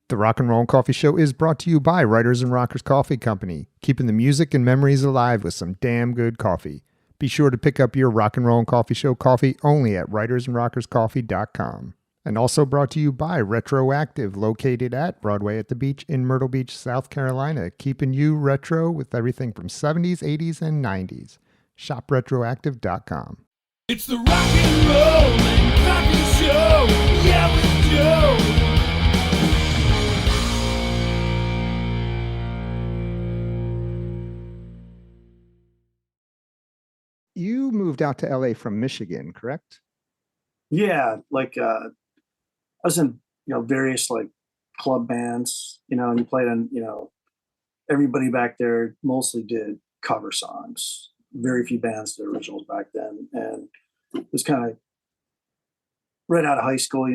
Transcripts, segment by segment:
The Rock and Roll and Coffee Show is brought to you by Writers and Rockers Coffee Company, keeping the music and memories alive with some damn good coffee. Be sure to pick up your Rock and Roll and Coffee Show coffee only at writersandrockerscoffee.com. And also brought to you by Retroactive, located at Broadway at the Beach in Myrtle Beach, South Carolina, keeping you retro with everything from 70s, 80s, and 90s. Shop retroactive.com. It's the Rock and Roll and Coffee Show. Yeah, we do. You moved out to LA from Michigan, correct? Yeah, I was in, various like club bands, and you played on, everybody back there mostly did cover songs. Very few bands did originals back then. And it was kind of right out of high school,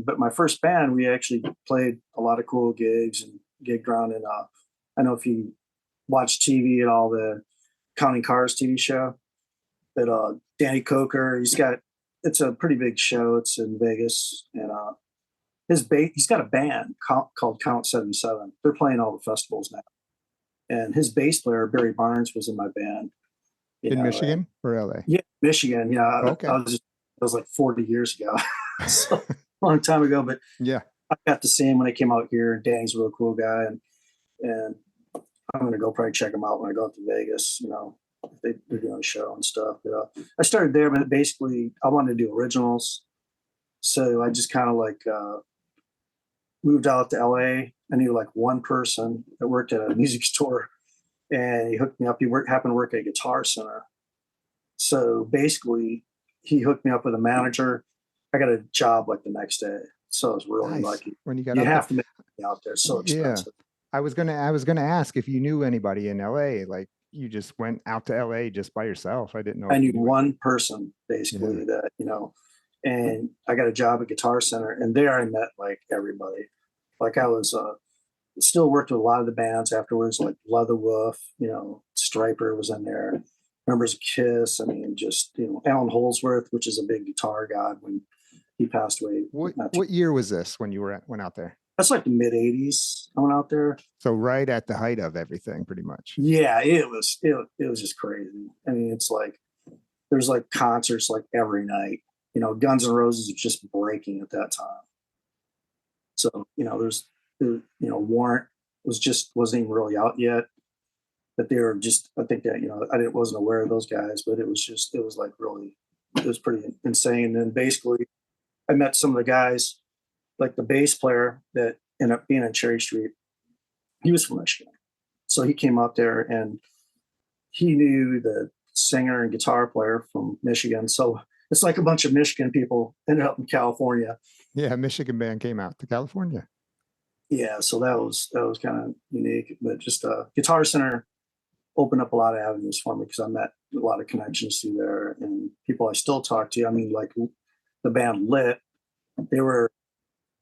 but my first band, we actually played a lot of cool gigs and gigged around in, I don't know if you watch TV at all, the Counting Cars TV show that Danny Coker, it's a pretty big show. It's in Vegas, and he's got a band called Count 77. They're playing all the festivals now, and his bass player Barry Barnes was in my band. In Michigan or LA? Yeah, Michigan. Yeah, okay. That was like 40 years ago, so a long time ago. But yeah, I got to see him when I came out here. Danny's a real cool guy, and I'm gonna go probably check him out when I go out to Vegas. They're doing a show and stuff. But I started there, but basically I wanted to do originals. So I just kind of moved out to LA. I knew like one person that worked at a music store, and he hooked me up. He happened to work at a Guitar Center. So basically he hooked me up with a manager. I got a job like the next day. So I was really lucky. When you have to make me out there. So expensive. Yeah. I was gonna ask if you knew anybody in LA. Like, you just went out to LA just by yourself. I didn't know. I knew one person basically that, and I got a job at Guitar Center, and there I met like everybody. Like I was still worked with a lot of the bands afterwards, like Leatherwolf, Stryper was in there, members of Kiss. I mean, just, Alan Holdsworth, which is a big guitar god when he passed away. What year was this when you went out there? That's like the mid 80s. I went out there. So right at the height of everything, pretty much. Yeah, it was just crazy. I mean, it's like there's like concerts like every night. Guns N' Roses was just breaking at that time. So Warrant wasn't even really out yet. But they were just, I think that I wasn't aware of those guys, but it was pretty insane. And then basically, I met some of the guys. Like the bass player that ended up being on Cherry Street, he was from Michigan. So he came out there and he knew the singer and guitar player from Michigan. So it's like a bunch of Michigan people ended up in California. Yeah, a Michigan band came out to California. Yeah, so that was kind of unique. But just Guitar Center opened up a lot of avenues for me because I met a lot of connections through there and people I still talk to. I mean, like the band Lit, they were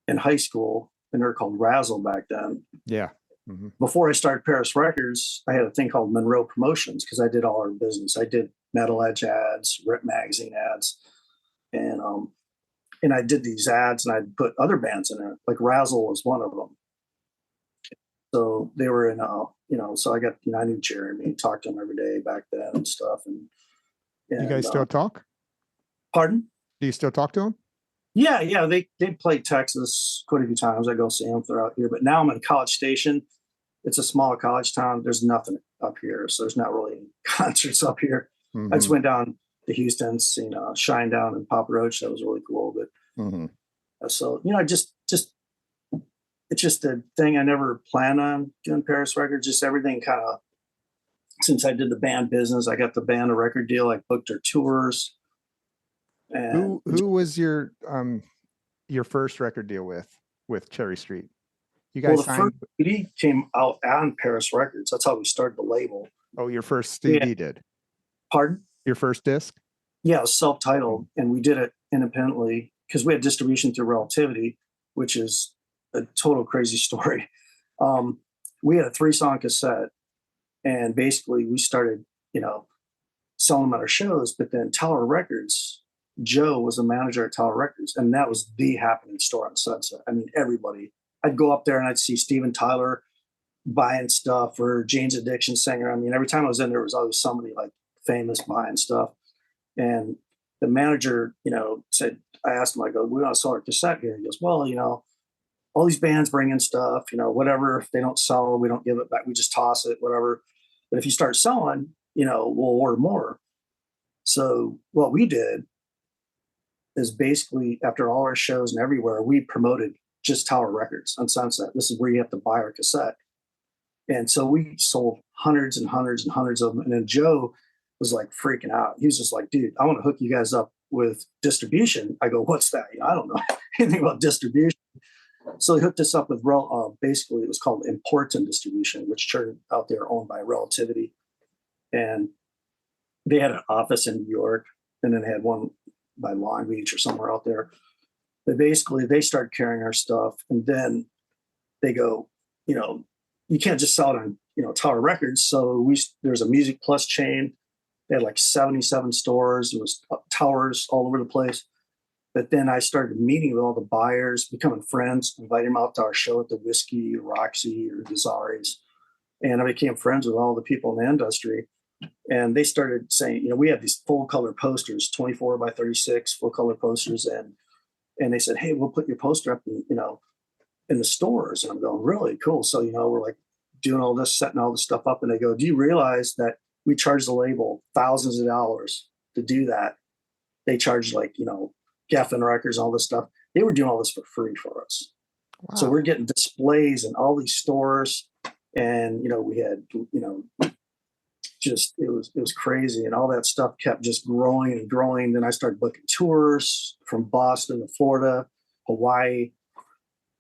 in high school, and they're called Razzle back then. Yeah. Mm-hmm. Before I started Perris Records, I had a thing called Monroe Promotions because I did all our business. I did Metal Edge ads, Rip Magazine ads, and I did these ads, and I'd put other bands in it. Like Razzle was one of them. So they were in, so I got, I knew Jeremy, talked to him every day back then and stuff. And you guys still talk? Pardon? Do you still talk to him? Yeah. They played Texas quite a few times. I go see them if they're out here. But now I'm in College Station. It's a small college town. There's nothing up here. So there's not really any concerts up here. Mm-hmm. I just went down to Houston, seen Shinedown and Papa Roach. That was really cool. But so, it's just a thing I never planned on doing Perris Records. Just everything kind of, since I did the band business, I got the band a record deal. I booked their tours. And who was your first record deal with Cherry Street? You guys the first CD came out on Perris Records. That's how we started the label. Oh, your first CD did? Pardon? Your first disc? Yeah, it was self-titled, and we did it independently because we had distribution through Relativity, which is a total crazy story. We had a 3-song cassette, and basically we started, selling them at our shows. But then Tower Records, Joe was a manager at Tower Records, and that was the happening store on Sunset. I mean, everybody I'd go up there and I'd see Steven Tyler buying stuff, or Jane's Addiction singer. I mean, every time I was in there was always somebody like famous buying stuff. And the manager, said, I asked him, I go, we want to sell our cassette here. He goes, well, all these bands bring in stuff, whatever. If they don't sell, we don't give it back. We just toss it, whatever. But if you start selling, we'll order more. So what we did is basically, after all our shows and everywhere, we promoted just Tower Records on Sunset. This is where you have to buy our cassette. And so we sold hundreds and hundreds and hundreds of them. And then Joe was like freaking out. He was just like, dude, I want to hook you guys up with distribution. I go, what's that? I don't know anything about distribution. So he hooked us up with basically it was called Important Distribution, which turned out they were owned by Relativity. And they had an office in New York, and then they had one by Long Beach or somewhere out there. But basically they started carrying our stuff, and then they go, you can't just sell it on, Tower Records. So there's a Music Plus chain. They had like 77 stores. It was towers all over the place. But then I started meeting with all the buyers, becoming friends, inviting them out to our show at the Whiskey, Roxy, or Gazzari's. And I became friends with all the people in the industry. And they started saying, we have these full color posters, 24 by 36 full color posters. And they said, hey, we'll put your poster up, in the stores. And I'm going, really cool. So, we're like doing all this, setting all this stuff up. And they go, do you realize that we charge the label thousands of dollars to do that? They charge like, Geffen Records, all this stuff. They were doing all this for free for us. Wow. So we're getting displays in all these stores. And, we had, just, it was crazy. And all that stuff kept just growing and growing. Then I started booking tours from Boston to Florida, Hawaii,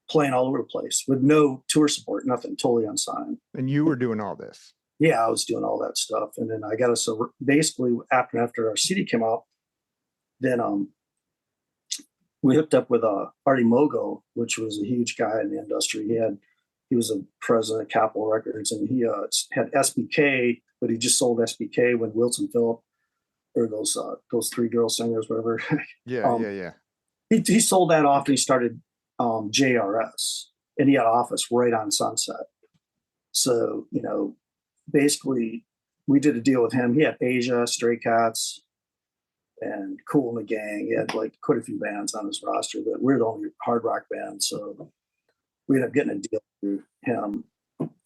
playing all over the place with no tour support, nothing, totally unsigned. And you were doing all this? Yeah, I was doing all that stuff. And then I got us, so basically after our CD came out, then we hooked up with Artie Mogo, which was a huge guy in the industry. He was a president of Capitol Records, and he had SBK, but he just sold SBK when Wilson Phillip, or those three girl singers, whatever. Yeah. He sold that off, and he started JRS, and he had an office right on Sunset. So, basically we did a deal with him. He had Asia, Stray Cats, and Kool and the Gang. He had like quite a few bands on his roster, but we're the only hard rock band. So we ended up getting a deal through him.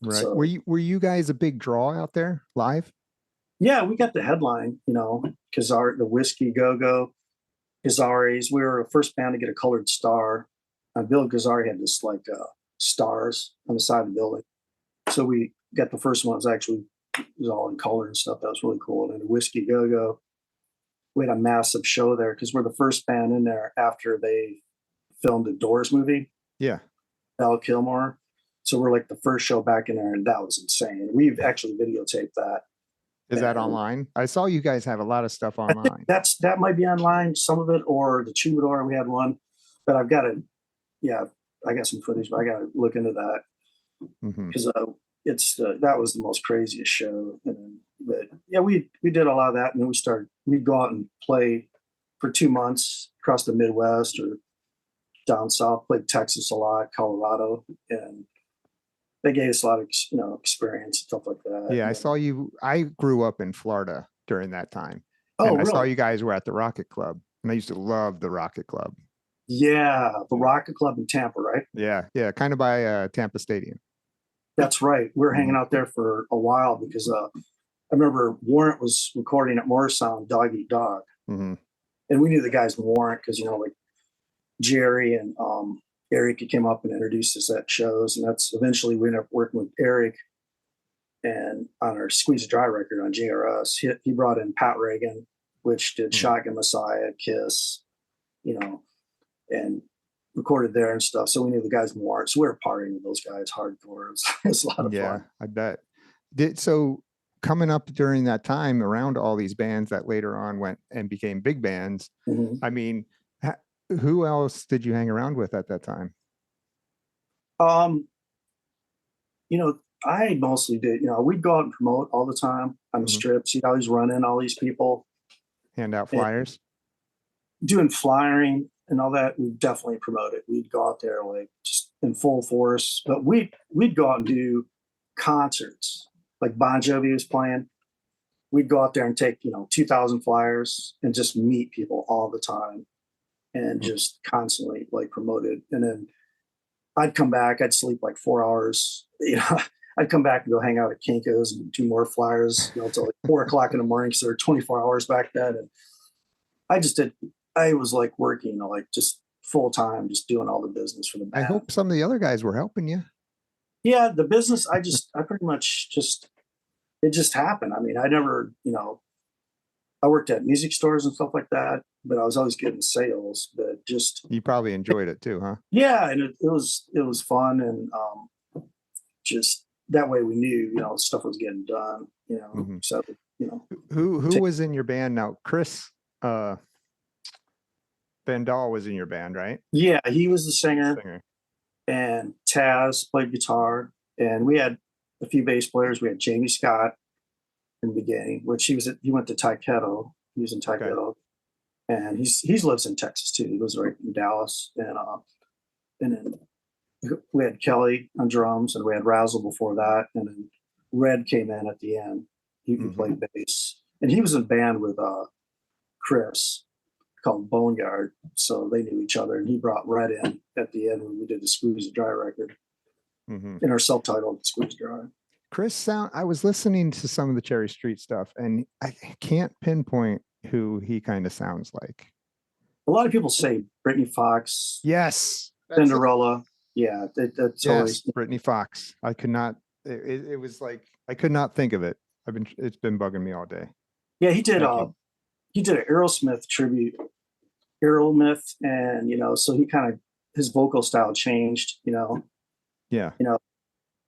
Right. So, were you guys a big draw out there live? Yeah, we got the headline, Gazzari, the Whiskey Go-Go, Gazzari's. We were the first band to get a colored star. Bill Gazzari had this like stars on the side of the building. So we got the first one. It was all in color and stuff. That was really cool. And the Whiskey Go-Go, we had a massive show there because we're the first band in there after they filmed the Doors movie. Yeah. Val Kilmer. So we're like the first show back in there, and that was insane. We've actually videotaped that. Is that online? I saw you guys have a lot of stuff online. That might be online, some of it, or the Troubadour. We had one, but I got some footage, but I got to look into that because that was the most craziest show. But yeah, we did a lot of that, and then we'd go out and play for 2 months across the Midwest or down south. Played Texas a lot, Colorado, and they gave us a lot of experience, stuff like that. Yeah, I saw you. I grew up in Florida during that time. Oh, and I really? saw you guys were at the Rocket Club, and I used to love the Rocket Club. Yeah, the Rocket Club in Tampa, right? Yeah, kind of by Tampa Stadium. That's right. We were hanging out there for a while because I remember Warrant was recording at Morrisound, Dog Eat Dog. Mm-hmm. And we knew the guys in Warrant because, like Jerry and Eric came up and introduced us at shows. And that's eventually we ended up working with Eric and on our Squeeze a Dry record on JRS. He brought in Pat Reagan, which did Shotgun Messiah, Kiss, and recorded there and stuff. So we knew the guys in Warrant. So we were partying with those guys hardcore. It was a lot of fun. Yeah, I bet. So coming up during that time around all these bands that later on went and became big bands, I mean, who else did you hang around with at that time? I mostly did, we'd go out and promote all the time on the strips. You'd always run in all these people. Hand out flyers? Doing flyering. and all that, we definitely promote it. We'd go out there like just in full force, but we'd go out and do concerts like Bon Jovi was playing. We'd go out there and take 2,000 flyers and just meet people all the time and just constantly like promote it. And then I'd come back, I'd sleep like 4 hours. I'd come back and go hang out at Kinko's and do more flyers, until like 4 o'clock in the morning. So there were 24 hours back then. And I was like working, like just full time, just doing all the business for the band. I hope some of the other guys were helping you. Yeah, the business, I pretty much it just happened. I mean, I never, I worked at music stores and stuff like that, but I was always getting sales, but just. You probably enjoyed it too, huh? Yeah. And it was fun. And just that way we knew, stuff was getting done, so, Who was in your band now? Chris, Vandal was in your band, right? Yeah, he was the singer. And Taz played guitar, and we had a few bass players. We had Jamie Scott in the beginning, which he went to Tyketto. He was in Tyketto, and he lives in Texas too. He lives right in Dallas, and then we had Kelly on drums, and we had Razzle before that, and then Red came in at the end. He played bass, and he was in a band with Chris called Boneyard, so they knew each other, and he brought Red in at the end when we did the Squeeze Dry record in our self-titled Squeeze Dry. Chris I was listening to some of the Cherry Street stuff, and I can't pinpoint who he kind of sounds like. A lot of people say Brittany Fox. Yes. Cinderella. Yeah, that's always Brittany Fox. I could not. It was like I could not think of it. It's been bugging me all day. Yeah, he did an Aerosmith tribute. Aerosmith, and so he kind of his vocal style changed. Yeah.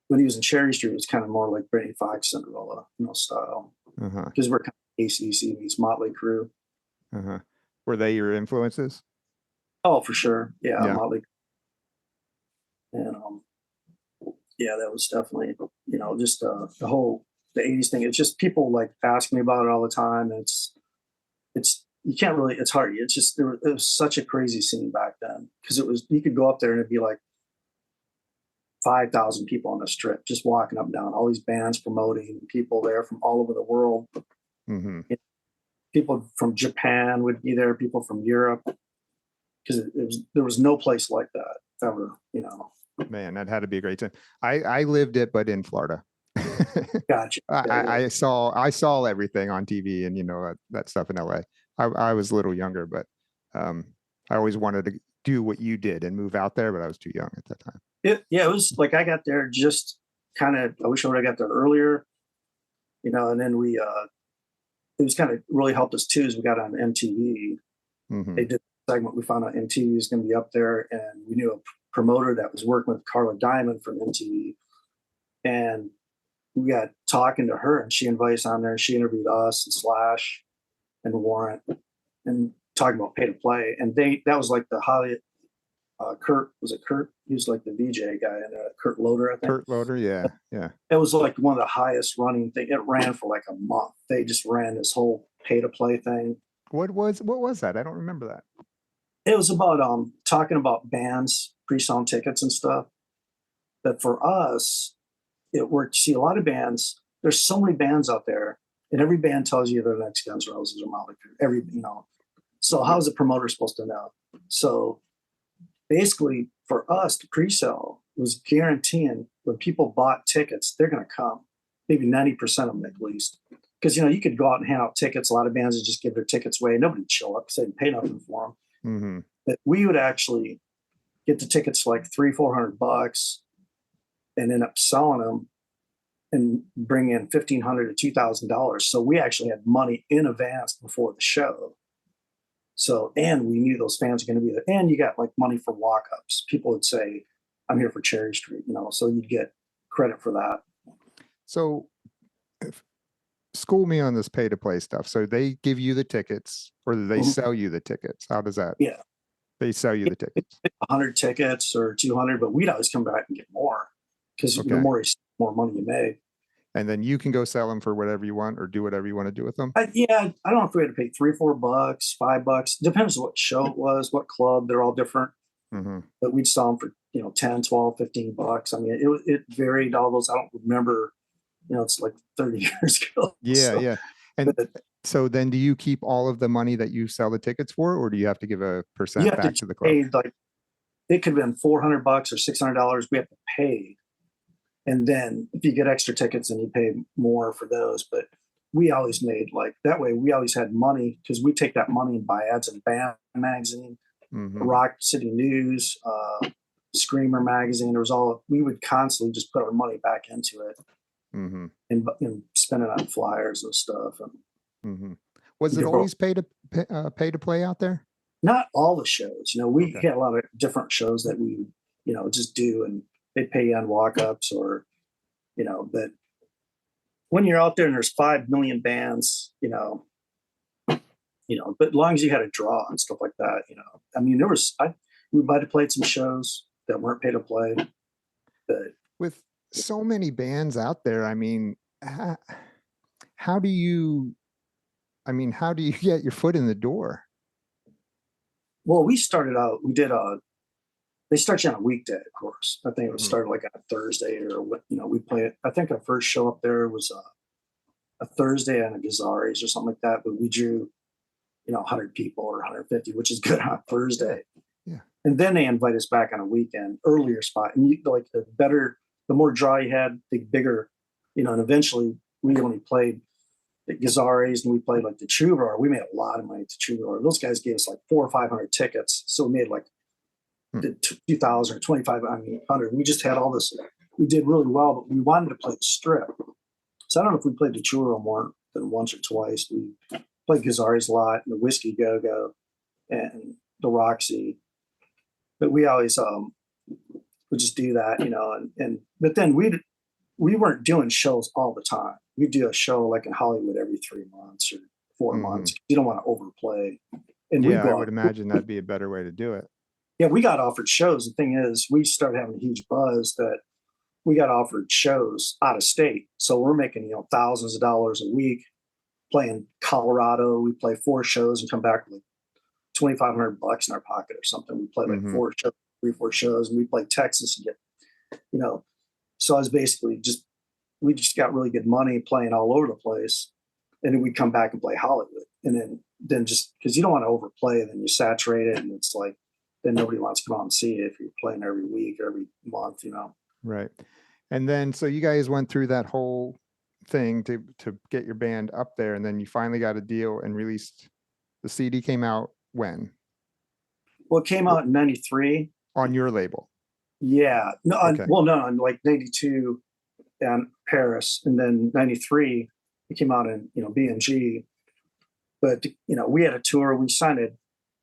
When he was in Cherry Street, it was kind of more like Brittany Fox, Cinderella, style. Because we're kind of AC/DC meets Motley Crue. Were they your influences? Oh, for sure. Yeah. Motley. And that was definitely just the 80s thing. It's just people like ask me about it all the time. And it's you can't really. It's hard. It's just it was such a crazy scene back then, because you could go up there and it'd be like 5,000 people on the strip just walking up and down. All these bands promoting, people there from all over the world. People from Japan would be there. People from Europe, because there was no place like that ever. Man, that had to be a great time. I lived it, but in Florida. Gotcha. I saw everything on TV and that stuff in LA. I was a little younger, but I always wanted to do what you did and move out there, but I was too young at that time. It was like I got there just kind of. I wish I would have got there earlier, And then we, it was kind of really helped us too, as we got on MTV. They did a segment. We found out MTV was going to be up there, and we knew a promoter that was working with Carla Diamond from MTV, and we got talking to her, and she invited us on there, and she interviewed us and Slash and Warrant, and talking about Pay to Play. And that was like the Hollywood. Kurt, was it Kurt? He was like the VJ guy, and Kurt Loder, I think. Kurt Loder, yeah. It was like one of the highest running thing. It ran for like a month. They just ran this whole Pay to Play thing. What was that? I don't remember that. It was about talking about bands, pre-selling tickets and stuff. But for us, it worked. See, a lot of bands. There's so many bands out there, and every band tells you they're the next Guns N' Roses or Motley Crue. So how is the promoter supposed to know? So basically, for us to pre-sell was guaranteeing when people bought tickets, they're going to come. Maybe 90% of them at least. Because, you could go out and hand out tickets. A lot of bands would just give their tickets away. Nobody would show up because they didn't pay nothing for them. But we would actually get the tickets for like $300-$400 and end up selling them and bring in $1,500 to $2,000. So we actually had money in advance before the show. So, and we knew those fans were going to be there. And you got like money for walk-ups. People would say, I'm here for Cherry Street, so you'd get credit for that. So school me on this Pay to Play stuff. So they give you the tickets, or do they sell you the tickets? How does that? Yeah. They sell you the tickets. 100 tickets or 200, but we'd always come back and get more, because the more money you make. And then you can go sell them for whatever you want or do whatever you want to do with them. Yeah, I don't know if we had to pay $3 or $4, $5. Depends on what show it was, what club. They're all different. Mm-hmm. But we'd sell them for, 10, 12, $15. I mean, it varied all those. I don't remember, it's like 30 years ago. Yeah. So, Yeah. And but so then do you keep all of the money that you sell the tickets for, or do you have to give a you percent have back to to the club? pay, like, it could have been $400 or $600. We have to pay. And then if you get extra tickets, then you pay more for those. But we always made that way. We always had money because we take that money and buy ads in Band Magazine, Mm-hmm. Rock City News, Screamer Magazine. We would constantly just put our money back into it, Mm-hmm. and spend it on flyers and stuff. And Mm-hmm. Was it always pay to play out there? not all the shows, we Okay. had a lot of different shows that we, just do, and they'd pay you on walk-ups or, but when you're out there and there's 5 million bands, but as long as you had a draw and stuff like that, I mean, we might have played some shows that weren't pay to play, but With so many bands out there, I mean, how do you get your foot in the door? well, we started out, they start you on a weekday, of course. I think it was Mhm. started like on a Thursday or what, we played. I think our first show up there was a Thursday on a Gazzarri's or something like that, but we drew, 100 people or 150, which is good on a Thursday. Yeah. And then they invite us back on a weekend, earlier spot. And the more draw you had, the bigger, and eventually we only played the Gazzarri's and we played like the Troubadour. We made a lot of money at the Troubadour. Those guys gave us like 400 or 500 tickets. So we made like the 2,000 or 2,500. We just had all this. We did really well, but we wanted to play the Strip. So I don't know if we played the Troubadour more than once or twice. We played Gazzarri's a lot, and the Whiskey Go-Go, and the Roxy. But we always would just do that, but then we weren't doing shows all the time. We'd do a show like in Hollywood every 3 months or 4 Mhm. months. You don't want to overplay. And Yeah, I would imagine that'd be a better way to do it. Yeah, we got offered shows. The thing is, we started having a huge buzz that we got offered shows out of state. So we're making, thousands of dollars a week playing Colorado. We play 4 shows and come back with like $2,500 in our pocket or something. We played like Mhm. 3-4 shows, and we played Texas and get, so I was basically we just got really good money playing all over the place. And then we'd come back and play Hollywood. And then just because you don't want to overplay, then you saturate it. And it's like, then nobody wants to come out and see it if you're playing every week or every month, Right. And then, so you guys went through that whole thing to get your band up there, and then you finally got a deal and released the CD. Came out when? Well, it came out in 93. On your label. Yeah. No, Okay. no, in like 92 and Perris, and then 93 it came out in B&G. But we had a tour. We signed an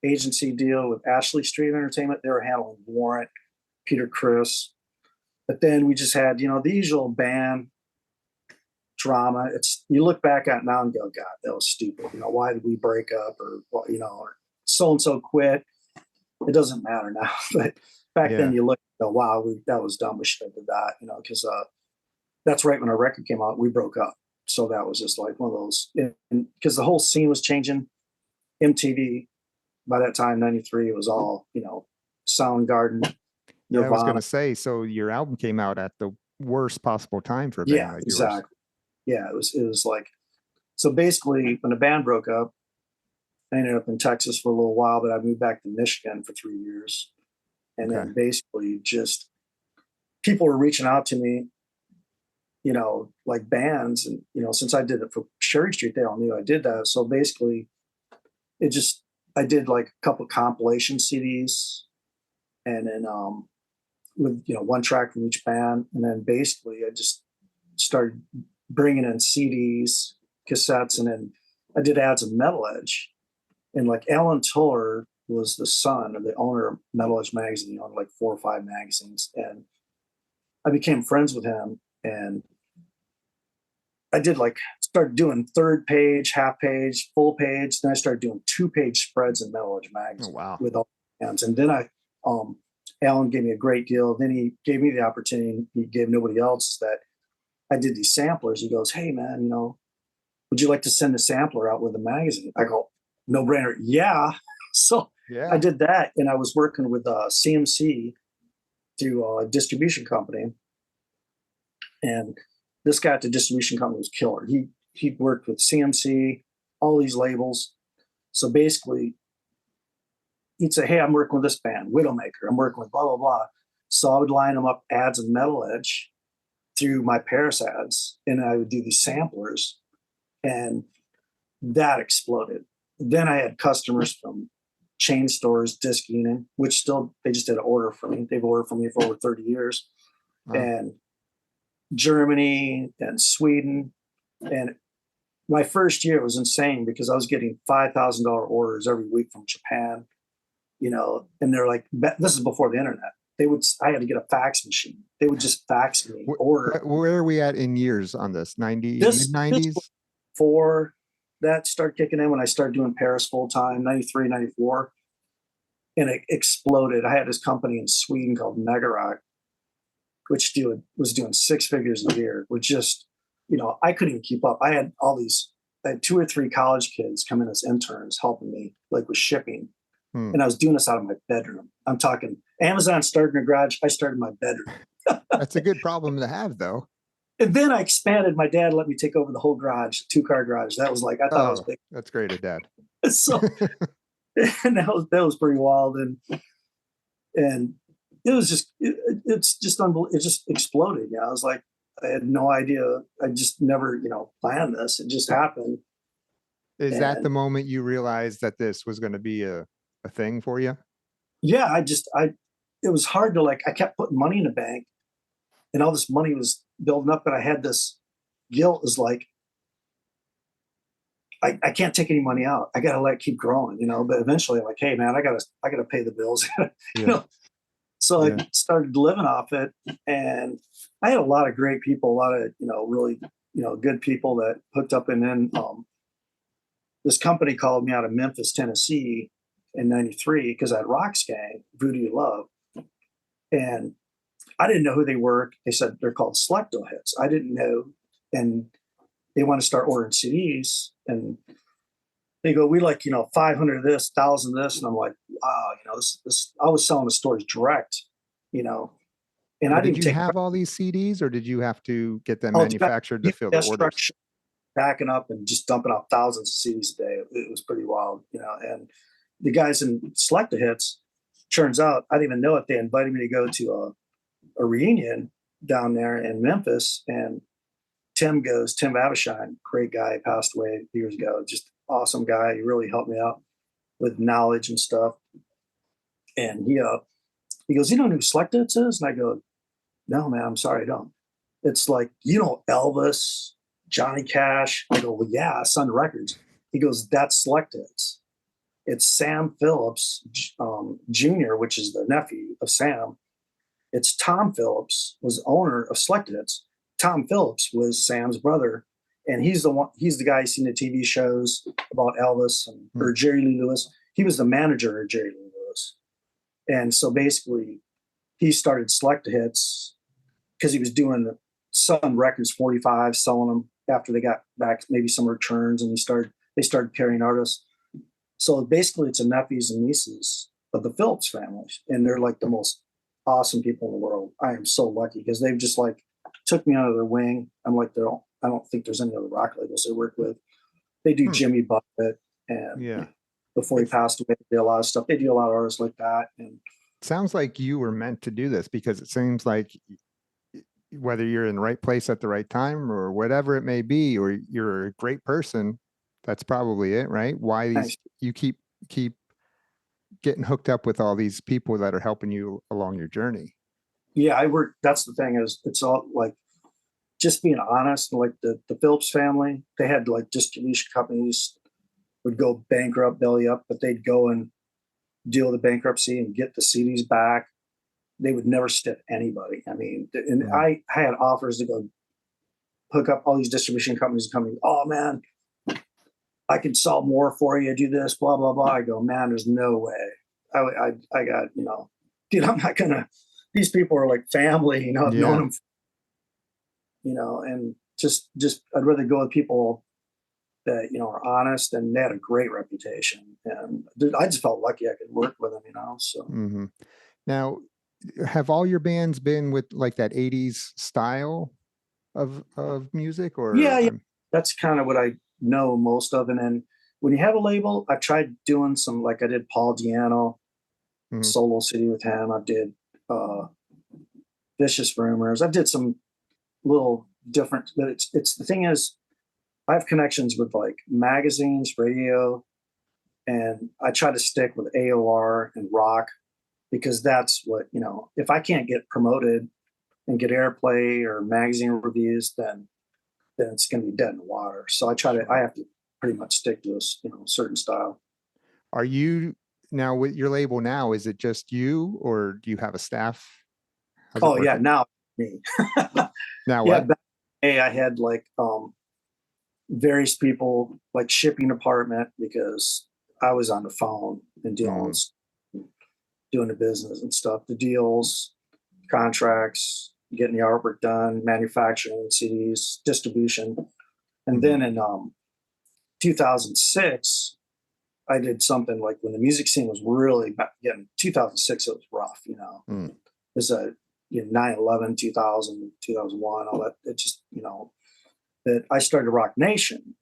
agency deal with Ashley Street Entertainment. They were handling Warrant, Peter Criss. But then we just had the usual band drama. You look back at it now and go, God, that was stupid. Why did we break up, or so and so quit? It doesn't matter now. But back Yeah. then you look and go, wow, that was dumb. We should have did that, because that's right when our record came out, we broke up. So that was just like one of those, because the whole scene was changing. MTV, by that time, 93, it was all, Soundgarden, Yeah, I was Nirvana. going to say, so your album came out at the worst possible time for a band Yeah, like yours. exactly. Yeah, it was like, so basically when the band broke up, I ended up in Texas for a little while, but I moved back to Michigan for 3 years. And Okay. then basically just people were reaching out to me, like bands. And, since I did it for Sherry Street, they all knew I did that. So basically I did like a couple compilation CDs, and then with, one track from each band. And then basically I just started bringing in CDs, cassettes, and then I did ads of Metal Edge. And like Alan Tuller was the son of the owner of Metal Edge magazine. He owned like 4 or 5 magazines. And I became friends with him, and I did started doing 3rd page, half page, full page. Then I started doing 2-page spreads in Metal Edge magazine. Oh, wow. With all the bands. And then Alan gave me a great deal. Then he gave me the opportunity he gave nobody else, is that I did these samplers. He goes, hey man, you know, would you like to send a sampler out with a magazine? I go, no brainer. Yeah. So I Yeah. did that, and I was working with CMC through a distribution company. And this guy at the distribution company was killer. He'd worked with CMC, all these labels. So basically, he'd say, hey, I'm working with this band, Widowmaker. I'm working with blah, blah, blah. So I would line them up ads in Metal Edge through my Perris ads, and I would do these samplers, and that exploded. Then I had customers from chain stores, Disc Union, which still, they just did an order for me. They've ordered for me for over 30 years. Wow. And Germany and Sweden. And my first year was insane because I was getting $5,000 orders every week from Japan, you know, and they're like, this is before the internet. I had to get a fax machine. They would just fax me order. Where are we at in years on this? 90s, This mid-90s? before that started kicking in, when I started doing Perris full time, 93, 94. And it exploded. I had this company in Sweden called Megarock, which was doing 6 figures a year, which just, you know, I couldn't even keep up. I had 2 or 3 college kids come in as interns helping me, like with shipping. And I was doing this out of my bedroom. I'm talking Amazon started in a garage. I started in my bedroom. That's a good problem to have, though. And then I expanded. My dad let me take over the whole garage, 2-car garage. That was like, I thought it was big. That's great of Dad. So, and that was pretty wild. And it was just, it's just unbelievable. It just exploded. Yeah. I was like, I had no idea. I just never, you know, planned this. It just happened. Is that the moment you realized that this was going to be a thing for you? Yeah. It was hard to, like, I kept putting money in the bank, and all this money was building up, but I had this guilt, is like, I can't take any money out. I got to let it keep growing, you know, but eventually I'm like, hey man, I gotta pay the bills, you know? So I started living off it, and I had a lot of great people, a lot of, you know, really, you know, good people that hooked up. And then this company called me out of Memphis, Tennessee in 93, because I had Rock's gang, Voodoo Love. And I didn't know who they were. They said they're called Selecto Hits. I didn't know. And they want to start ordering CDs. And they go, we like, you know, 500 of this, 1,000 of this. And I'm like, wow, you know, this, I was selling the stores direct, you know. And I didn't did you have all these CDs, or did you have to get them manufactured to fill the orders? Backing up and just dumping out thousands of CDs a day. It was pretty wild, you know. And the guys in Selecta Hits, turns out, I didn't even know it. They invited me to go to a reunion down there in Memphis. And Tim Avishine, great guy, passed away years ago. Just awesome guy. He really helped me out with knowledge and stuff. And he goes, you know who Selecta Hits is? And I go, no, man, I'm sorry, I don't. It's like, you know, Elvis, Johnny Cash. I go, well, yeah, Sun Records. He goes, that's Selecta Hits. It's Sam Phillips Jr., which is the nephew of Sam. It's Tom Phillips, was owner of Selecta Hits. Tom Phillips was Sam's brother, and he's the guy seen the TV shows about Elvis or Jerry Lee Lewis. He was the manager of Jerry Lee Lewis. And so basically he started Selecta Hits because he was doing the Sun Records 45, selling them after they got back maybe some returns, and they started carrying artists. So basically it's the nephews and nieces of the Phillips family, and they're like the most awesome people in the world. I am so lucky because they've just like took me under their wing. I'm like, I don't think there's any other rock labels they work with. They do Jimmy Buffett, and before he passed away, they did a lot of stuff. They do a lot of artists like that. And sounds like you were meant to do this, because it seems like whether you're in the right place at the right time or whatever it may be, or you're a great person, that's probably it, right? Why you keep getting hooked up with all these people that are helping you along your journey. Yeah, that's the thing, is it's all like just being honest. Like the Phillips family, they had like distribution companies would go bankrupt, belly up, but they'd go and deal with the bankruptcy and get the CDs back. They would never stiff anybody. I mean, and I had offers to go hook up all these distribution companies coming, oh man, I can sell more for you, do this, blah, blah, blah. I go, man, there's no way. I got, you know, dude, I'm not gonna, these people are like family, you know, I've known them and just I'd rather go with people that, are honest, and they had a great reputation. And I just felt lucky I could work with them, so. Hmm. Now, have all your bands been with like that 80s style of music, or Yeah, that's kind of what I know most of. And then when you have a label, I tried doing some, like I did Paul Diano, Mhm. Solo City with him. I did uh, Vicious Rumors. I did some little different, but it's the thing is, I have connections with like magazines, radio, and I try to stick with AOR and rock because that's what, if I can't get promoted and get airplay or magazine reviews, then it's going to be dead in the water. So I have to pretty much stick to a certain style. Are you now with your label now? Is it just you, or do you have a staff? How's it Oh yeah, working? now me. Now Yeah, what? back in the day, I had like various people, like shipping department, because I was on the phone and dealing Mhm. with doing the business and stuff, the deals, contracts, getting the artwork done, manufacturing CDs, distribution. And Mhm. then in 2006, I did something like when the music scene was really getting 2006, it was rough, Mm. There's a 9/11, 2000, 2001, all that. It just, that I started Rock Nation,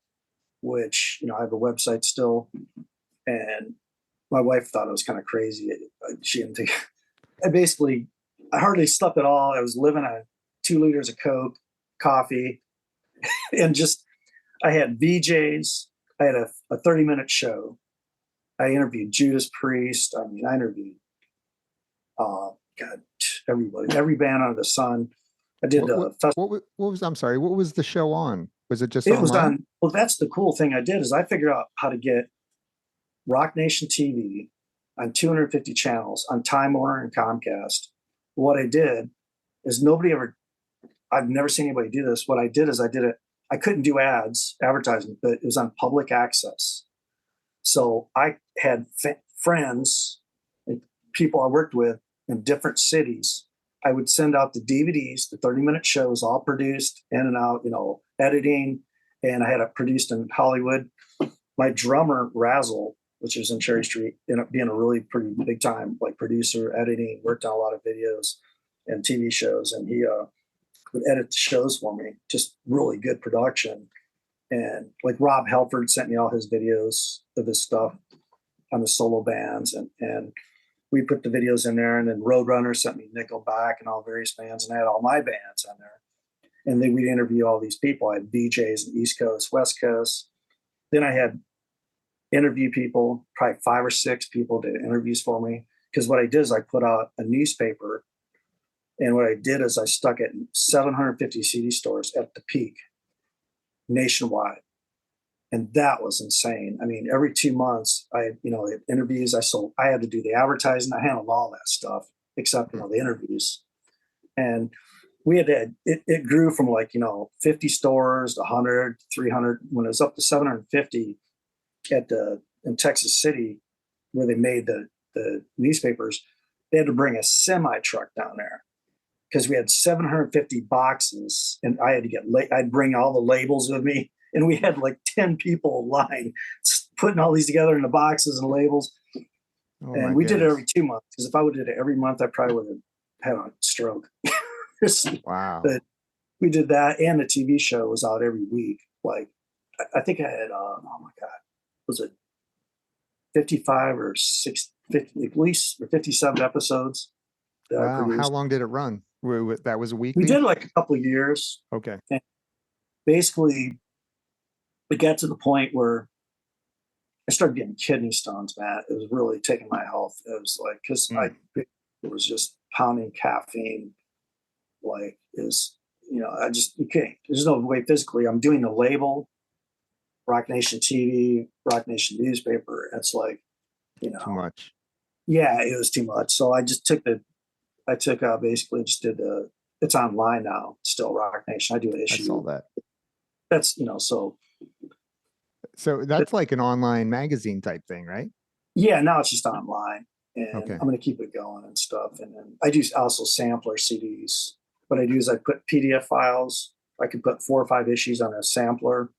which, I have a website still. And my wife thought I was kind of crazy. She didn't think, I hardly slept at all. I was living on 2 liters of Coke, coffee, and just, I had VJs. I had a 30-minute show. I interviewed Judas Priest. I mean, I interviewed, God, everybody, every band under the sun. I did What the festival. what was I'm sorry, what was the show on? Was it just It was online? on. Well, that's the cool thing I did is I figured out how to get Rock Nation TV on 250 channels on Time Warner and Comcast. What I did is I've never seen anybody do this. What I did is I couldn't do ads, advertising, but it was on public access. So I had friends and people I worked with in different cities. I would send out the DVDs, the 30-minute shows, all produced in and out, editing. And I had it produced in Hollywood. My drummer, Razzle, which is in Cherry Street, ended up being a really pretty big time, like producer, editing, worked on a lot of videos and TV shows. And he would edit the shows for me, just really good production. And like Rob Halford sent me all his videos of his stuff on the solo bands, and we put the videos in there. And then Roadrunner sent me Nickelback and all various bands, and I had all my bands on there. And then we'd interview all these people. I had DJs in East Coast, West Coast. Then I had interview people, probably 5 or 6 people did interviews for me. Because what I did is I put out a newspaper, and what I did is I stuck it in 750 CD stores at the peak nationwide. And that was insane. I mean, every 2 months, I had interviews. I had to do the advertising. I handled all that stuff except, Mm. the interviews. And we it grew from like, 50 stores to 100, 300. When it was up to 750 in Texas City, where they made the newspapers, they had to bring a semi truck down there because we had 750 boxes, and I had to I'd bring all the labels with me, and we had like 10 people line putting all these together in the boxes and labels. Oh my And we did it goodness. every 2 months, because if I would have did it every month, I probably would have had a stroke. Wow. But we did that, and the TV show was out every week. Like I think I had, oh my God, was it 55 or 50, at least, or 57 episodes that I Wow. How produced. long did it run? That was a We did weekly? like a couple of years. Okay. And basically, it got to the point where I started getting kidney stones, man. It was really taking my health. It was like, because Mm. it was just pounding caffeine. Like, you can't, there's no way physically. I'm doing the label, Rock Nation TV, Rock Nation newspaper. It's like, Too much. yeah, it was too much. So I just basically just did it's online now, still Rock Nation. I do an I saw issue. that. That's, so So that's like an online magazine type thing, right? yeah, now it's just online, and Okay. I'm going to keep it going and stuff. And then I do also sampler CDs. What I do is I put PDF files. I could put 4 or 5 issues on a sampler,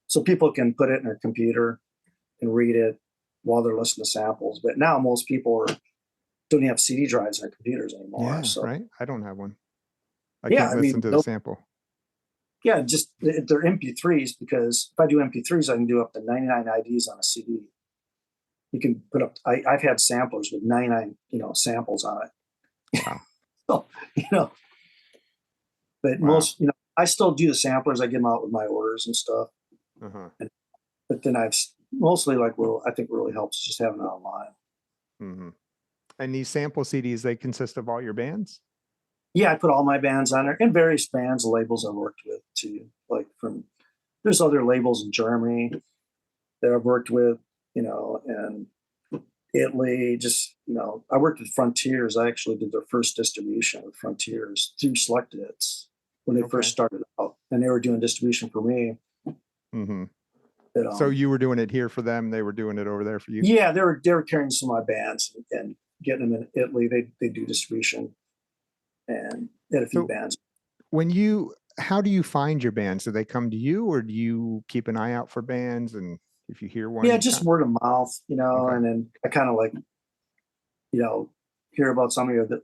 so people can put it in their computer and read it while they're listening to samples. But now most people don't even have CD drives on their computers anymore. Yeah, So right. I don't have one. I yeah, can't I listen mean, to the sample. yeah, just they're MP3s, because if I do MP3s, I can do up to 99 IDs on a CD. You can put up. I've had samplers with 99, samples on it. Wow. So, but Wow. most, I still do the samplers. I get them out with my orders and stuff. Uh-huh. But then I've mostly I think really helps just having it online. Mm-hmm. And these sample CDs, they consist of all your bands? Yeah, I put all my bands on there, and various bands, labels I worked with too. Like there's other labels in Germany that I've worked with, and Italy. Just I worked with Frontiers. I actually did their first distribution with Frontiers through Select Hits when they first started out, and they were doing distribution for me. Mm-hmm. But, so you were doing it here for them; they were doing it over there for you. Yeah, they were carrying some of my bands and getting them in Italy. They do distribution, and they had a few bands. How do you find your bands? Do they come to you, or do you keep an eye out for bands? And if you hear one, yeah, just word of mouth, and then I kind of like, hear about somebody that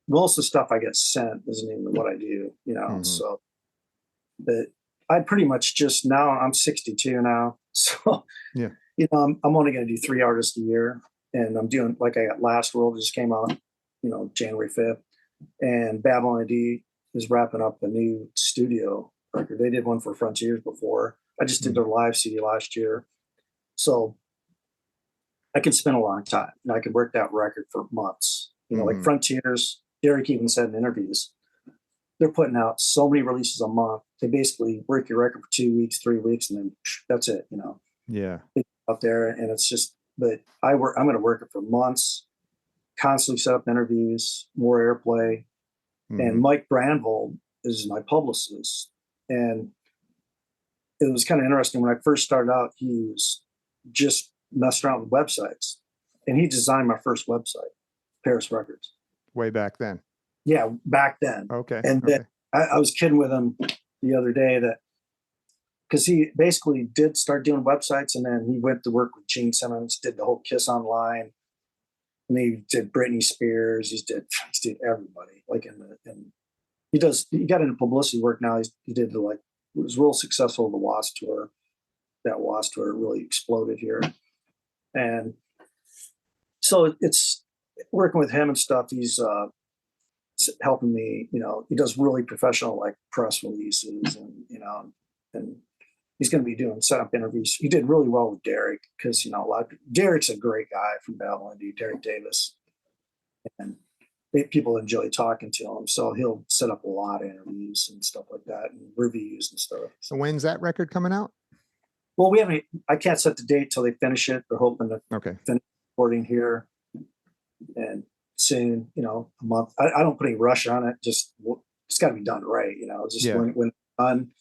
most of the stuff I get sent isn't even what I do, Mm-hmm. So, but I pretty much just now I'm 62 now, so yeah, I'm only going to do 3 artists a year, and I'm doing I got Last World just came out, January 5th, and Babylon ID is wrapping up a new studio record. They did one for Frontiers before. I just did their live CD last year, so I could spend a long time, and I could work that record for months. Like Frontiers, Derek even said in interviews, they're putting out so many releases a month. They basically work your record for 2 weeks, 3 weeks, and then that's it. Yeah, out there, and it's just. But I'm going to work it for months, constantly set up interviews, more airplay. And Mike Brandvold is my publicist. And it was kind of interesting. When I first started out, he was just messing around with websites. And he designed my first website, Perris Records. Way back then. Yeah, back then. Okay. And then I was kidding with him the other day that, because he basically did start doing websites, and then he went to work with Gene Simmons, did the whole Kiss Online. And he did Britney Spears. He did everybody. He got into publicity work now. He did it was real successful. The Wasp tour, that Wasp tour really exploded here, and so it's working with him and stuff. He's helping me. He does really professional press releases, and he's going to be doing setup interviews. He did really well with Derek because, Derek's a great guy from Babylon, Derek Davis. And people enjoy talking to him. So he'll set up a lot of interviews and stuff like that, and reviews and stuff. So when's that record coming out? Well, I can't set the date till they finish it. They're hoping to finish recording here and soon, a month. I don't put any rush on it. Just, it's got to be done right. Just when it's done.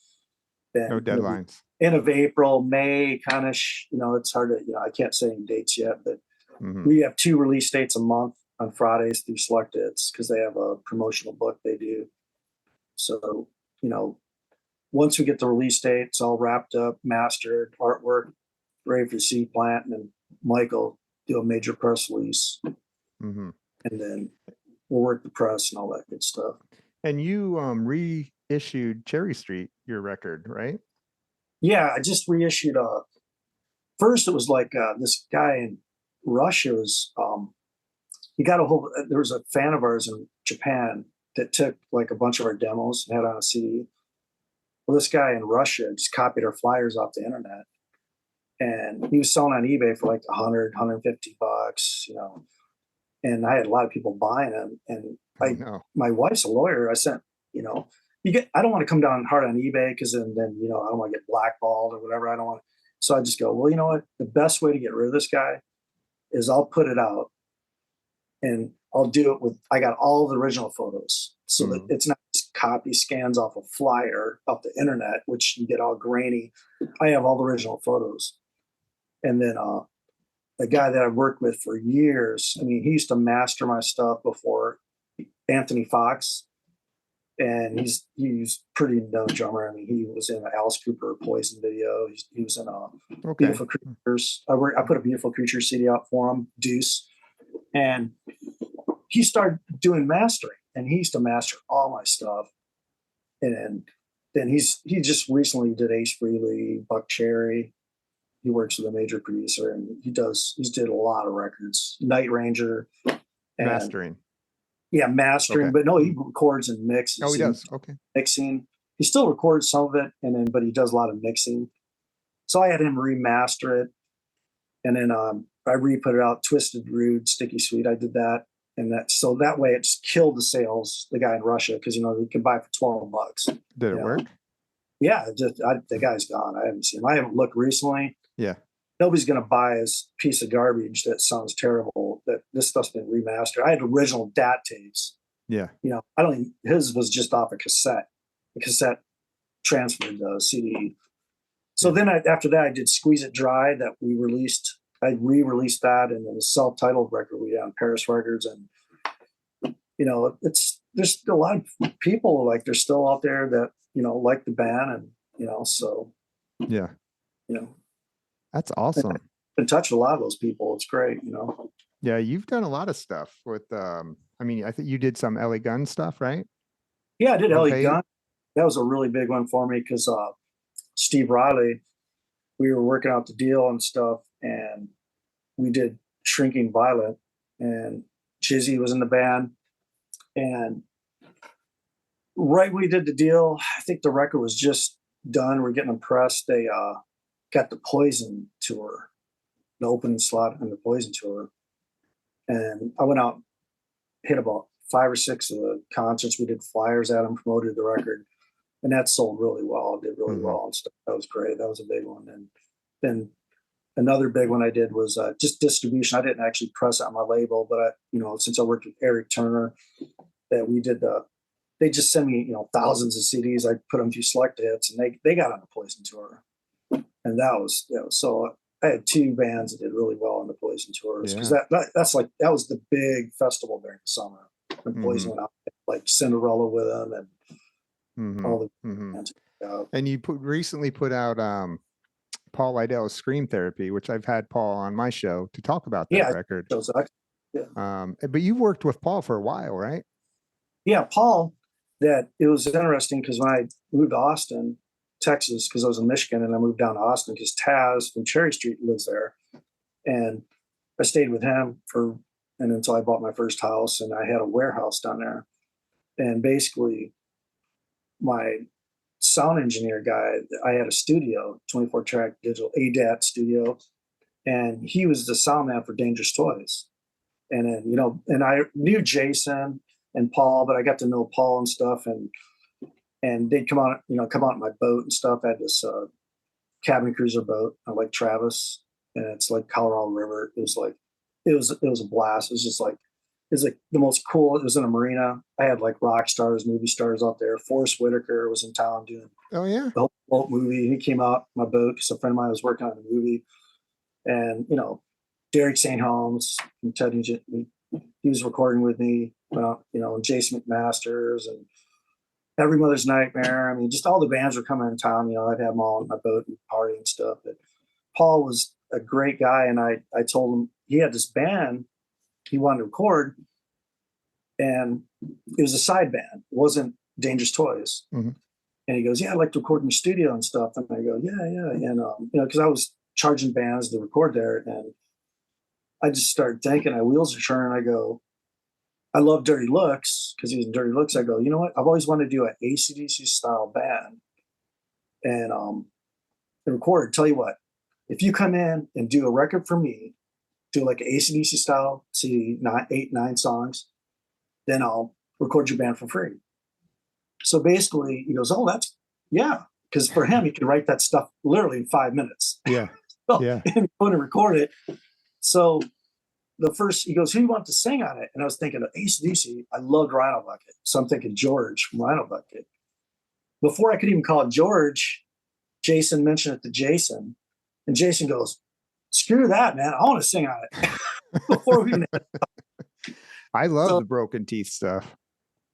Then, no deadlines. End of April, May, kind of, it's hard to, I can't say any dates yet, but we have 2 release dates a month on Fridays through Select Hits because they have a promotional book they do. So, once we get the release date, it's all wrapped up, mastered, artwork, ready for the seed plant, and then Mike will do a major press release. And then we'll work the press and all that good stuff. And you reissued Cherry Street, your record, right? Yeah, I just reissued first it was this guy in Russia was he got a hold there was a fan of ours in Japan that took a bunch of our demos and had on a CD. Well, this guy in Russia just copied our flyers off the internet, and he was selling on eBay for $100, $150, and I had a lot of people buying them. And my wife's a lawyer. I sent, I don't want to come down hard on eBay because then I don't want to get blackballed or whatever. I don't want. So I just go, well, you know what? The best way to get rid of this guy is I'll put it out, and I'll do it with. I got all the original photos, so that it's not just copy scans off a flyer off the internet, which you get all grainy. I have all the original photos, and then the guy that I've worked with for years. I mean, he used to master my stuff before, Anthony Fox. and he's pretty known drummer. I mean, he was in an Alice Cooper Poison video. He was in Beautiful Creatures. I put a Beautiful Creatures CD out for him, Deuce, and he started doing mastering, and he used to master all my stuff. And then he just recently did Ace Frehley, Buck Cherry. He works with a major producer, and he's did a lot of records. Night Ranger, and, mastering. Yeah, mastering. Okay. But no, he records and mixes. Oh, he does. Okay. Mixing. He still records some of it, but he does a lot of mixing. So I had him remaster it, and then I re-put it out. Twisted Rude, Sticky Sweet. I did that. And so that way it's killed the sales, the guy in Russia, because, you know, you can buy for $12. Did it work? Yeah, the guy's gone. I haven't seen him. I haven't looked recently. Yeah. Nobody's going to buy his piece of garbage that sounds terrible, that this stuff's been remastered. I had original DAT tapes. Yeah. You know, his was just off a cassette. The cassette transferred the CD. So then after that, I did Squeeze It Dry that we released. I re-released that, and then a self-titled record we had on Perris Records. And, you know, there's still a lot of people, like, they're still out there that, you know, like the band, and, you know, so. Yeah. You know. That's awesome. I've been touching a lot of those people. It's great, you know. Yeah, you've done a lot of stuff with, I mean, I think you did some LA Gun stuff, right? Yeah, I did LA Gun. That was a really big one for me because Steve Riley, we were working out the deal and stuff, and we did Shrinking Violet, and Chizzy was in the band. And right when we did the deal, I think the record was just done. We're getting them pressed. They got the Poison tour, the opening slot in the Poison tour. And I went out, hit about 5 or 6 of the concerts. We did flyers at them, promoted the record. And that sold really well. It did really well and stuff. That was great. That was a big one. And then another big one I did was just distribution. I didn't actually press it on my label, but you know, since I worked with Eric Turner, that we did they just sent me, you know, thousands of CDs. I put them through Select Hits, and they got on the Poison tour. And that was, you know, so I had 2 bands that did really well on the Poison tours, because that was the big festival during the summer. And Poison went out, like Cinderella with them, and all the bands. And you recently put out Paul Lidel's Scream Therapy, which I've had Paul on my show to talk about that record. But you've worked with Paul for a while, right? Yeah, Paul. That it was interesting because when I moved to Austin, Texas, because I was in Michigan, and I moved down to Austin because Taz from Cherry Street lives there, and I stayed with him until I bought my first house, and I had a warehouse down there, and basically my sound engineer guy, I had a studio, 24-track digital ADAT studio, and he was the sound man for Dangerous Toys. And then, you know, and I knew Jason and Paul, but I got to know Paul and stuff, and they'd come on in my boat and stuff. I had this cabin cruiser boat, like Travis, and it's like Colorado River. It was a blast. It was like the most cool. It was in a marina. I had like rock stars, movie stars out there. Forrest Whitaker was in town doing the whole boat movie. He came out my boat because a friend of mine was working on the movie, and you know, Derek St. Holmes and Ted Nugent, he was recording with me. You know, and Jason McMasters and Every Mother's Nightmare. I mean, just all the bands were coming in town. You know, I'd have them all on my boat and party and stuff. But Paul was a great guy, and I told him he had this band he wanted to record, and it was a side band. It wasn't Dangerous Toys. And he goes, "Yeah, I'd like to record in the studio and stuff." And I go, "Yeah." And you know, because I was charging bands to record there, and I just started thinking, my wheels are turning. I go, I love Dirty Looks because he was in Dirty Looks. I go, you know what? I've always wanted to do an AC/DC style band and record. Tell you what, if you come in and do a record for me, do like an AC/DC style, see 9 songs, then I'll record your band for free. So basically, he goes, "Oh, that's yeah," because for him, he could write that stuff literally in 5 minutes. Yeah, and go and record it. So he goes, "Who do you want to sing on it?" And I was thinking of AC/DC. I loved Rhino Bucket. So I'm thinking George from Rhino Bucket. Before I could even call it George, Jason mentioned it to Jason. And Jason goes, "Screw that, man. I want to sing on it." Before we even I love the Broken Teeth stuff.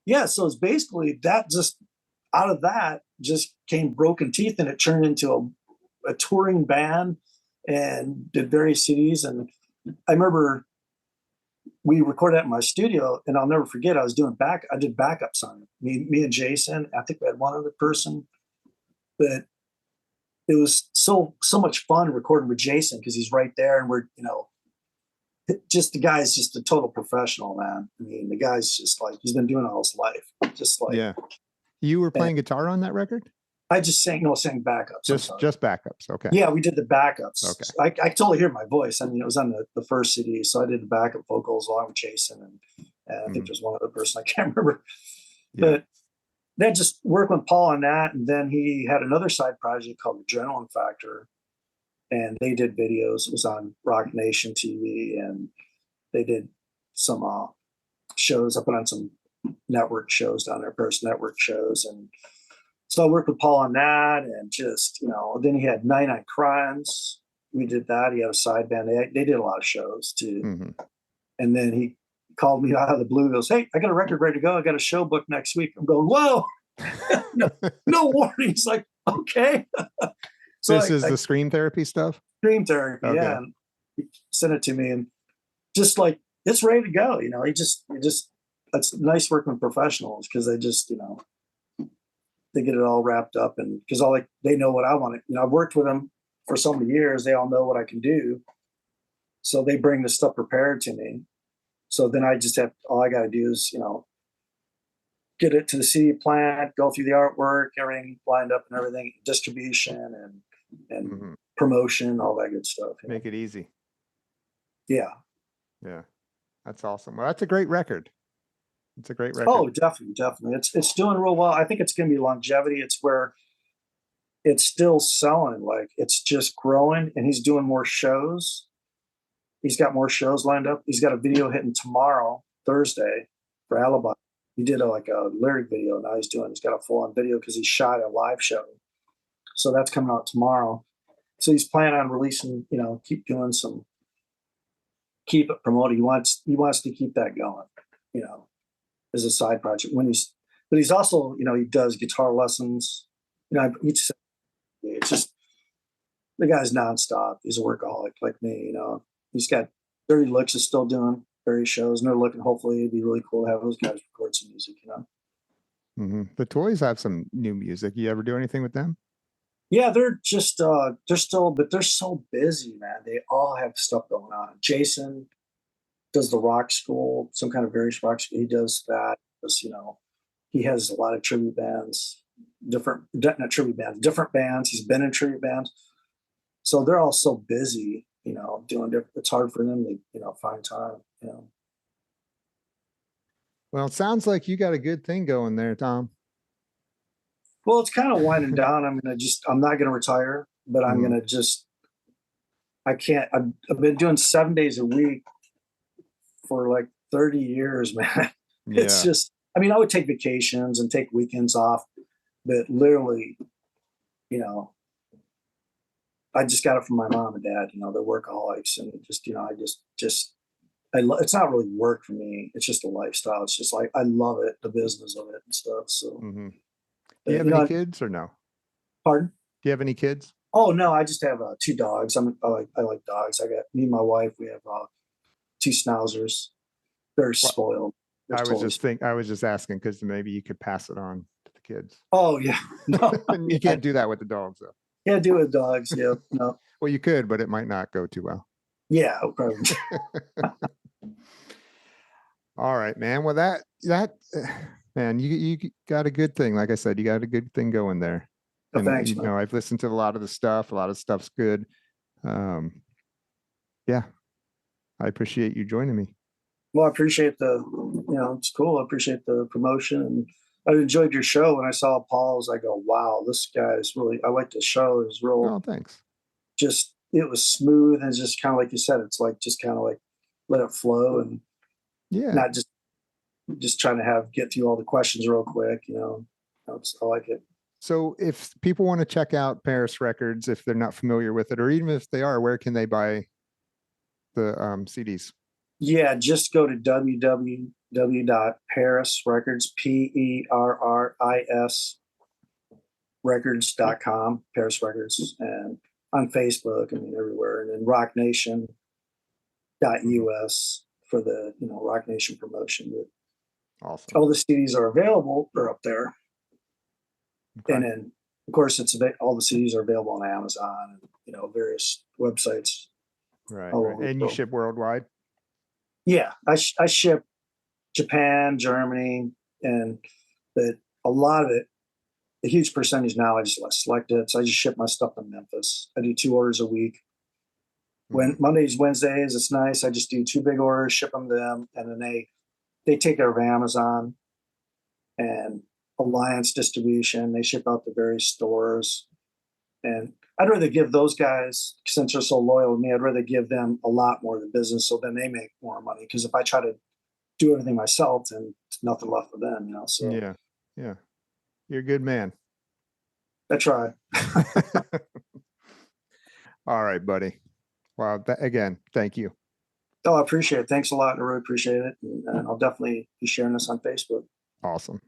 yeah, so it's basically that just out of that just came Broken Teeth, and it turned into a touring band and did various cities. And I remember we recorded at my studio, and I'll never forget, I did backups on it. Me and Jason, I think we had one other person, but it was so much fun recording with Jason because he's right there, and we're, just the guy's just a total professional, man. I mean, the guy's just like, he's been doing it all his life. Just like, Yeah. You were playing guitar on that record? I just sang backups. Just backups. Okay. Yeah, we did the backups. Okay. I totally hear my voice. I mean, it was on the first CD, so I did the backup vocals along with Jason, and I think there's one other person I can't remember. Yeah. But then just work with Paul on that, and then he had another side project called Adrenaline Factor, and they did videos. It was on Rock Nation TV, and they did some shows. I put on some network shows down there, Perris Network shows, and so I worked with Paul on that, and just, then he had 99 Crimes. We did that. He had a side band. They did a lot of shows too. Mm-hmm. And then he called me out of the blue, goes, "Hey, I got a record ready to go. I got a show booked next week." I'm going, "Whoa." no warning. He's like, "Okay." So this is the Scream Therapy stuff? Scream Therapy, Okay. yeah. And he sent it to me, and just like, it's ready to go. He just that's nice working with professionals, because they just, they get it all wrapped up, and because they know what I want. I've worked with them for so many years. They all know what I can do. So they bring the stuff prepared to me. So then all I got to do is, get it to the CD plant, go through the artwork, everything lined up and everything, distribution and promotion, all that good stuff. Make it easy. Yeah. Yeah. That's awesome. Well, that's a great record. It's a great record. Oh, definitely. It's doing real well. I think it's going to be longevity. It's where it's still selling. Like, it's just growing, and he's doing more shows. He's got more shows lined up. He's got a video hitting tomorrow, Thursday, for Alibi. He did a lyric video. Now he's got a full-on video because he shot a live show. So that's coming out tomorrow. So he's planning on releasing, keep it promoting. He wants to keep that going, as a side project. But he's also, he does guitar lessons. It's just, the guy's nonstop. He's a workaholic like me. He's got Dirty Looks is still doing various shows, and they're looking. Hopefully, it'd be really cool to have those guys record some music. The Toys have some new music. You ever do anything with them? Yeah, they're just they're so busy, man. They all have stuff going on. Jason does the rock school, some kind of various rock school. He does that. He has a lot of tribute bands, different bands. He's been in tribute bands. So they're all so busy, doing different. It's hard for them to, find time, Well, it sounds like you got a good thing going there, Tom. Well, it's kind of winding down. I'm not going to retire, but I'm going to I've been doing 7 days a week for like 30 years, man. Yeah. It's just, I would take vacations and take weekends off, but literally, I just got it from my mom and dad, they're workaholics, and it's not really work for me. It's just a lifestyle. It's just like, I love it, the business of it and stuff. So, do you have any kids or no? Pardon? Do you have any kids? Oh no, I just have 2 dogs. I like dogs. I got me and my wife. We have 2 schnauzers. Very spoiled. I was just asking because maybe you could pass it on to the kids. Oh yeah, no, you can't do that with the dogs though. Can't do it with dogs. Yeah, no. Well, you could, but it might not go too well. Yeah, probably. All right, man. Well, that man, you got a good thing. Like I said, you got a good thing going there. Oh, and, thanks, I've listened to a lot of the stuff. A lot of stuff's good. Yeah, I appreciate you joining me. Well, I appreciate it's cool. I appreciate the promotion, and I enjoyed your show. When I saw Paul's, I go, wow, this guy is really, I like the show. It was real. Oh, thanks. It was smooth, and just kind of like you said, it's like, just kind of like let it flow, and not just trying to get through all the questions real quick, I like it. So if people want to check out Perris Records, if they're not familiar with it, or even if they are, where can they buy the CDs? Yeah, just go to www.perris, www.perrisrecords, PERRIS records.com, Perris Records, and on Facebook, I mean, everywhere. And then rocknation.us for the, Rock Nation promotion. Awesome. All the CDs are available. They're up there. Okay. And then, of course, all the CDs are available on Amazon and, various websites. Right. all Right. over the And you world. ship worldwide? Yeah, I ship Japan, Germany, and a lot of it, a huge percentage now, I just select it. So I just ship my stuff to Memphis. I do 2 orders a week. When Mondays, Wednesdays, it's nice. I just do 2 big orders, ship them to them, and then they take care of Amazon and Alliance distribution. They ship out to various stores. And I'd rather give those guys, since they're so loyal to me, I'd rather give them a lot more of the business so then they make more money. Because if I try to do everything myself, then it's nothing left for them, So Yeah. Yeah. You're a good man. I try. All right, buddy. Wow. Again, thank you. Oh, I appreciate it. Thanks a lot. I really appreciate it. And I'll definitely be sharing this on Facebook. Awesome.